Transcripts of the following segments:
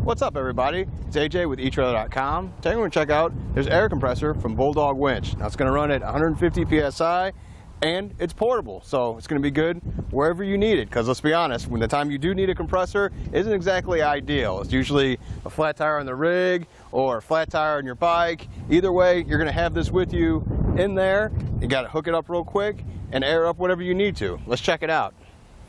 What's up, everybody? It's AJ with etrailer.com. Today we're going to check out this air compressor from Bulldog Winch. Now it's going to run at 150 psi and it's portable, so it's going to be good wherever you need it, because let's be honest, when the time you do need a compressor isn't exactly ideal. It's usually a flat tire on the rig or a flat tire on your bike. Either way, you're going to have this with you in there. You got to hook it up real quick and air up whatever you need to. Let's check it out.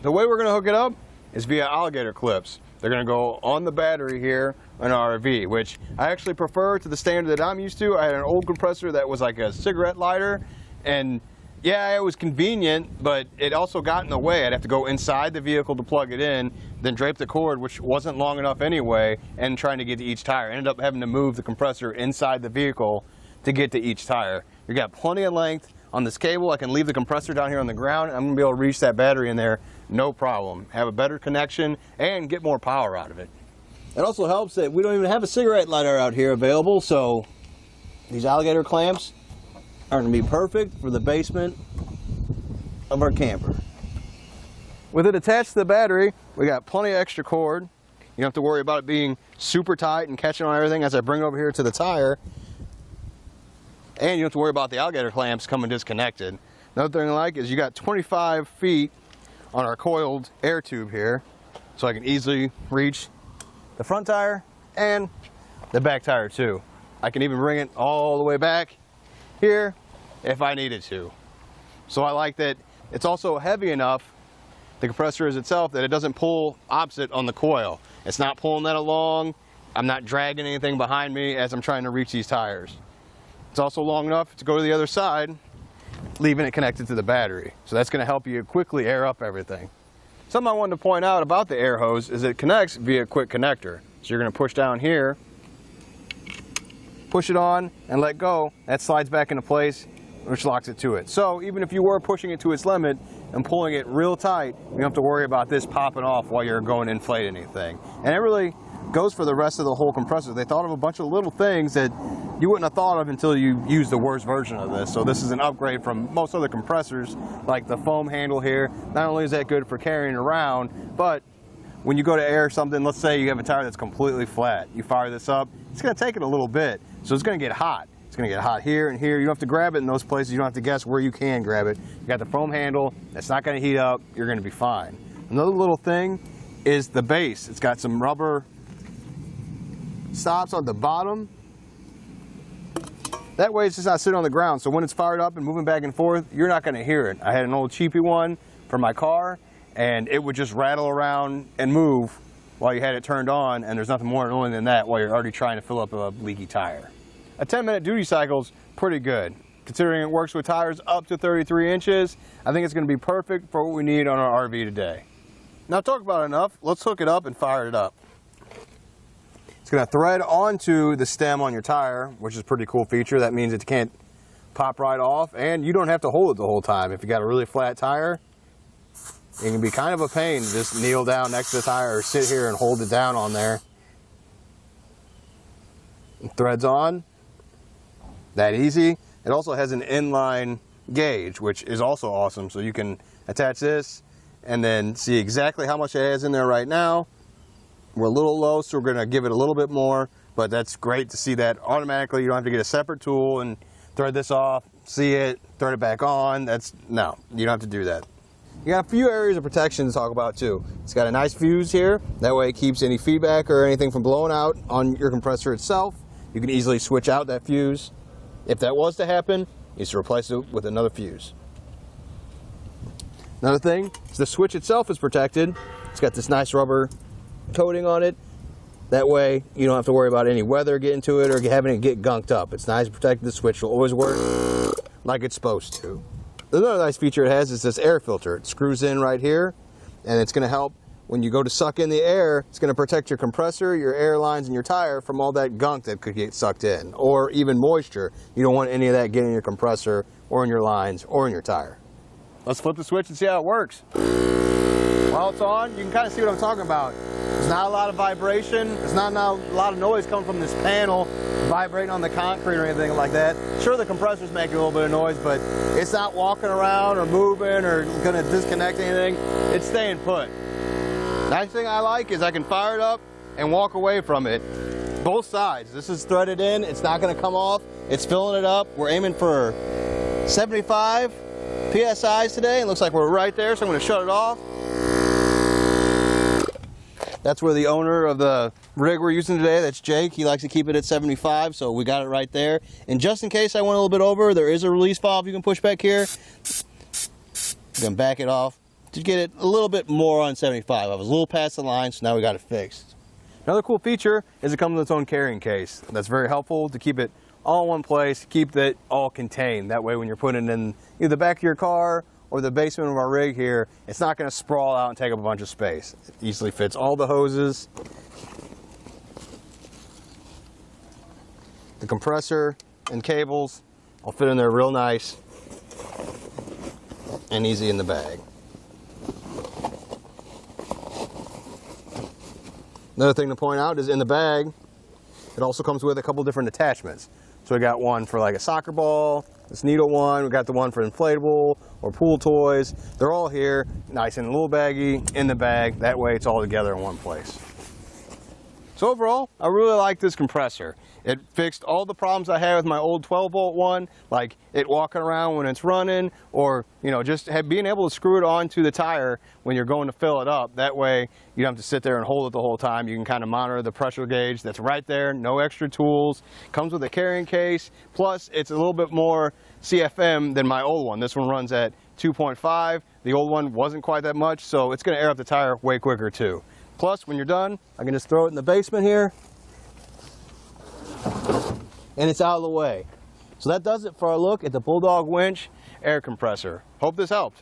The way we're going to hook it up is via alligator clips. They're going to go on the battery here in our RV, which I actually prefer to the standard that I'm used to. I had an old compressor that was like a cigarette lighter, and yeah, it was convenient, but it also got in the way. I'd have to go inside the vehicle to plug it in, then drape the cord, which wasn't long enough anyway, and trying to get to each tire. I ended up having to move the compressor inside the vehicle to get to each tire. You got plenty of length on this cable. I can leave the compressor down here on the ground, and I'm going to be able to reach that battery in there no problem. Have a better connection and get more power out of it. It also helps that we don't even have a cigarette lighter out here available, so these alligator clamps are going to be perfect for the basement of our camper. With it attached to the battery, we got plenty of extra cord. You don't have to worry about it being super tight and catching on everything as I bring it over here to the tire. And you don't have to worry about the alligator clamps coming disconnected. Another thing I like is you got 25 feet on our coiled air tube here, so I can easily reach the front tire and the back tire too. I can even bring it all the way back here if I needed to. So I like that it's also heavy enough, the compressor is itself, that it doesn't pull opposite on the coil. It's not pulling that along. I'm not dragging anything behind me as I'm trying to reach these tires. It's also long enough to go to the other side, leaving it connected to the battery. So that's going to help you quickly air up everything. Something I wanted to point out about the air hose is it connects via a quick connector. So you're going to push down here, push it on and let go. That slides back into place, which locks it to it. So even if you were pushing it to its limit and pulling it real tight, you don't have to worry about this popping off while you're going to inflate anything. And it really goes for the rest of the whole compressor. They thought of a bunch of little things that you wouldn't have thought of until you use the worst version of this. So this is an upgrade from most other compressors, like the foam handle here. Not only is that good for carrying around, but when you go to air something, let's say you have a tire that's completely flat, you fire this up, it's going to take it a little bit, so it's going to get hot. It's going to get hot here and here. You don't have to grab it in those places. You don't have to guess where you can grab it. You got the foam handle. It's not going to heat up. You're going to be fine. Another little thing is the base. It's got some rubber stops on the bottom. That way it's just not sitting on the ground, so when it's fired up and moving back and forth, you're not going to hear it. I had an old cheapy one for my car, and it would just rattle around and move while you had it turned on, and there's nothing more annoying than that while you're already trying to fill up a leaky tire. A 10-minute duty cycle is pretty good. Considering it works with tires up to 33 inches, I think it's going to be perfect for what we need on our RV today. Now, talk about it enough. Let's hook it up and fire it up. It's going to thread onto the stem on your tire, which is a pretty cool feature. That means it can't pop right off, and you don't have to hold it the whole time. If you got a really flat tire, it can be kind of a pain to just kneel down next to the tire or sit here and hold it down on there. It threads on. That easy. It also has an inline gauge, which is also awesome. So you can attach this and then see exactly how much it has in there right now. We're a little low, so we're going to give it a little bit more, but that's great to see that automatically. You don't have to get a separate tool and thread this off, see it, thread it back on. No, you don't have to do that. You got a few areas of protection to talk about too. It's got a nice fuse here. That way it keeps any feedback or anything from blowing out on your compressor itself. You can easily switch out that fuse. If that was to happen, you just replace it with another fuse. Another thing is the switch itself is protected. It's got this nice rubber coating on it. That way you don't have to worry about any weather getting to it or having it get gunked up. It's nice and protected. The switch will always work like it's supposed to. Another nice feature it has is this air filter. It screws in right here, and it's going to help when you go to suck in the air. It's going to protect your compressor, your air lines, and your tire from all that gunk that could get sucked in, or even moisture. You don't want any of that getting in your compressor or in your lines or in your tire. Let's flip the switch and see how it works. While it's on, you can kind of see what I'm talking about. There's not a lot of vibration. There's not a lot of noise coming from this panel vibrating on the concrete or anything like that. Sure, the compressor's making a little bit of noise, but it's not walking around or moving or going to disconnect anything. It's staying put. Nice thing I like is I can fire it up and walk away from it. Both sides. This is threaded in. It's not going to come off. It's filling it up. We're aiming for 75 PSIs today. It looks like we're right there, so I'm going to shut it off. That's where the owner of the rig we're using today, that's Jake, he likes to keep it at 75, so we got it right there. And just in case I went a little bit over, there is a release valve you can push back here. You can back it off to get it a little bit more on 75. I was a little past the line, so now we got it fixed. Another cool feature is it comes with its own carrying case. That's very helpful to keep it all in one place, keep it all contained. That way when you're putting it in either the back of your car or the basement of our rig here, it's not going to sprawl out and take up a bunch of space. It easily fits all the hoses, the compressor and cables will fit in there real nice and easy in the bag. Another thing to point out is in the bag, it also comes with a couple different attachments. So we got one for like a soccer ball, this needle one, we got the one for inflatable or pool toys. They're all here, nice and a little baggy in the bag. That way it's all together in one place. So overall, I really like this compressor. It fixed all the problems I had with my old 12-volt one, like it walking around when it's running, or just being able to screw it onto the tire when you're going to fill it up. That way you don't have to sit there and hold it the whole time. You can kind of monitor the pressure gauge that's right there, no extra tools. Comes with a carrying case, plus it's a little bit more CFM than my old one. This one runs at 2.5. The old one wasn't quite that much, so it's going to air up the tire way quicker too. Plus, when you're done, I can just throw it in the basement here, and it's out of the way. So that does it for our look at the Bulldog Winch air compressor. Hope this helped.